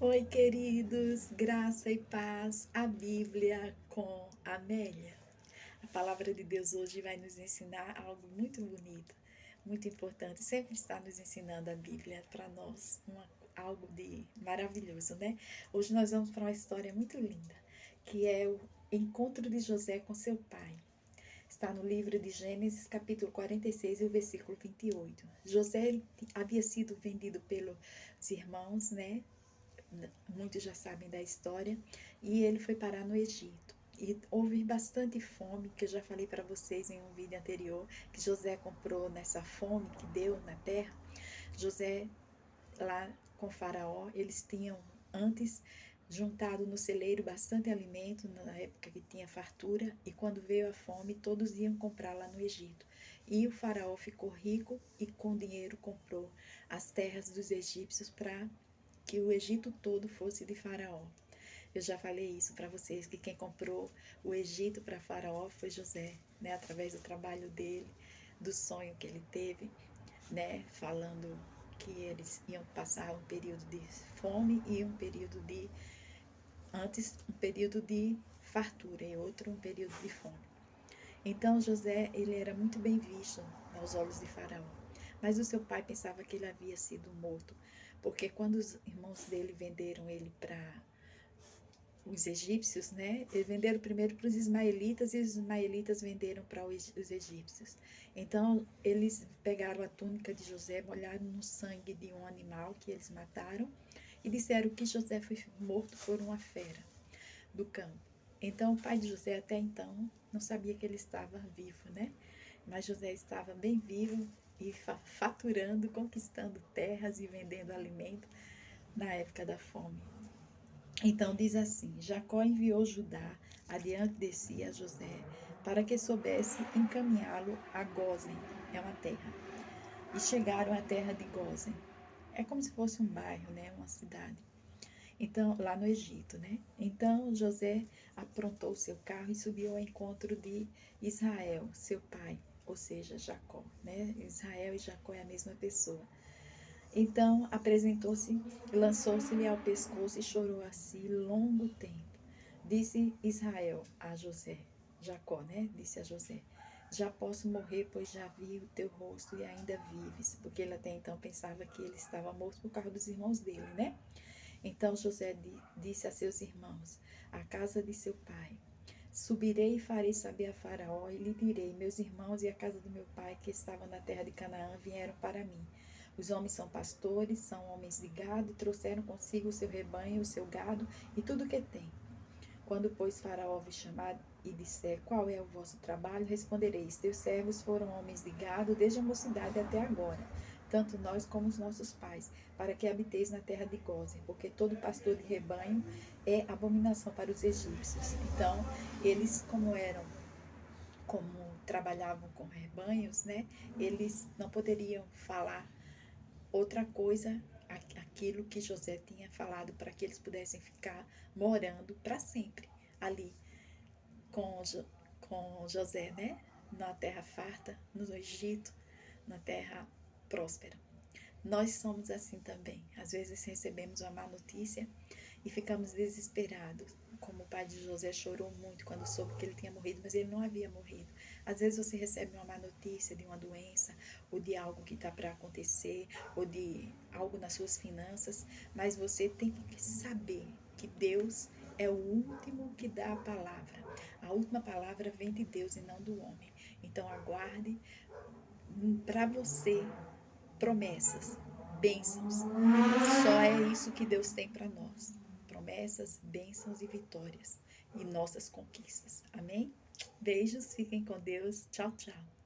Oi, queridos, graça e paz, a Bíblia com Amélia. A palavra de Deus hoje vai nos ensinar algo muito bonito, muito importante. Sempre está nos ensinando a Bíblia para nós, algo de maravilhoso, né? Hoje nós vamos para uma história muito linda, que é o encontro de José com seu pai. Está no livro de Gênesis, capítulo 46, e o versículo 28. José havia sido vendido pelos irmãos, né? Muitos já sabem da história, e ele foi parar no Egito. E houve bastante fome, que eu já falei para vocês em um vídeo anterior, que José comprou nessa fome que deu na terra. José, lá com Faraó, eles tinham antes juntado no celeiro bastante alimento, na época que tinha fartura, e quando veio a fome, todos iam comprar lá no Egito. E o Faraó ficou rico e com dinheiro comprou as terras dos egípcios para que o Egito todo fosse de Faraó. Eu já falei isso para vocês, que quem comprou o Egito para Faraó foi José, né, através do trabalho dele, do sonho que ele teve, né, falando que eles iam passar um período de fome e um período de um período de fartura e outro um período de fome. Então José, ele era muito bem visto aos olhos de Faraó. Mas o seu pai pensava que ele havia sido morto, porque quando os irmãos dele venderam ele para os egípcios, né? Eles venderam primeiro para os ismaelitas e os ismaelitas venderam para os egípcios. Então eles pegaram a túnica de José, molharam no sangue de um animal que eles mataram e disseram que José foi morto por uma fera do campo. Então o pai de José até então não sabia que ele estava vivo, né? Mas José estava bem vivo e faturando, conquistando terras e vendendo alimento na época da fome. Então diz assim: Jacó enviou Judá adiante de si a José para que soubesse encaminhá-lo a Gósen, é uma terra. E chegaram à terra de Gósen. É como se fosse um bairro, né? Uma cidade. Então, lá no Egito, né? Então José aprontou seu carro e subiu ao encontro de Israel, seu pai, ou seja, Jacó, né? Israel e Jacó é a mesma pessoa. Então apresentou-se, lançou-se-lhe ao pescoço e chorou assim longo tempo. Disse Israel a José, Jacó, né? Disse a José: Já posso morrer, pois já vi o teu rosto e ainda vives. Porque ele até então pensava que ele estava morto por causa dos irmãos dele, né? Então José disse a seus irmãos, à casa de seu pai: Subirei e farei saber a Faraó, e lhe direi: Meus irmãos e a casa do meu pai, que estavam na terra de Canaã, vieram para mim. Os homens são pastores, são homens de gado, e trouxeram consigo o seu rebanho, o seu gado e tudo o que tem. Quando, pois, Faraó vos chamar e disser: Qual é o vosso trabalho? Respondereis: Teus servos foram homens de gado desde a mocidade até agora, tanto nós como os nossos pais, para que habiteis na terra de Gósen, porque todo pastor de rebanho é abominação para os egípcios. Então, eles, como trabalhavam com rebanhos, né? Eles não poderiam falar outra coisa, aquilo que José tinha falado, para que eles pudessem ficar morando para sempre ali com, com José, né? Na terra farta, no Egito, na terra próspera. Nós somos assim também. Às vezes recebemos uma má notícia e ficamos desesperados. Como o pai de José chorou muito quando soube que ele tinha morrido, mas ele não havia morrido. Às vezes você recebe uma má notícia de uma doença, ou de algo que está para acontecer, ou de algo nas suas finanças, mas você tem que saber que Deus é o último que dá a palavra. A última palavra vem de Deus e não do homem. Então aguarde para você promessas, bênçãos. Só é isso que Deus tem para nós. Promessas, bênçãos e vitórias. E nossas conquistas. Amém? Beijos, fiquem com Deus. Tchau, tchau.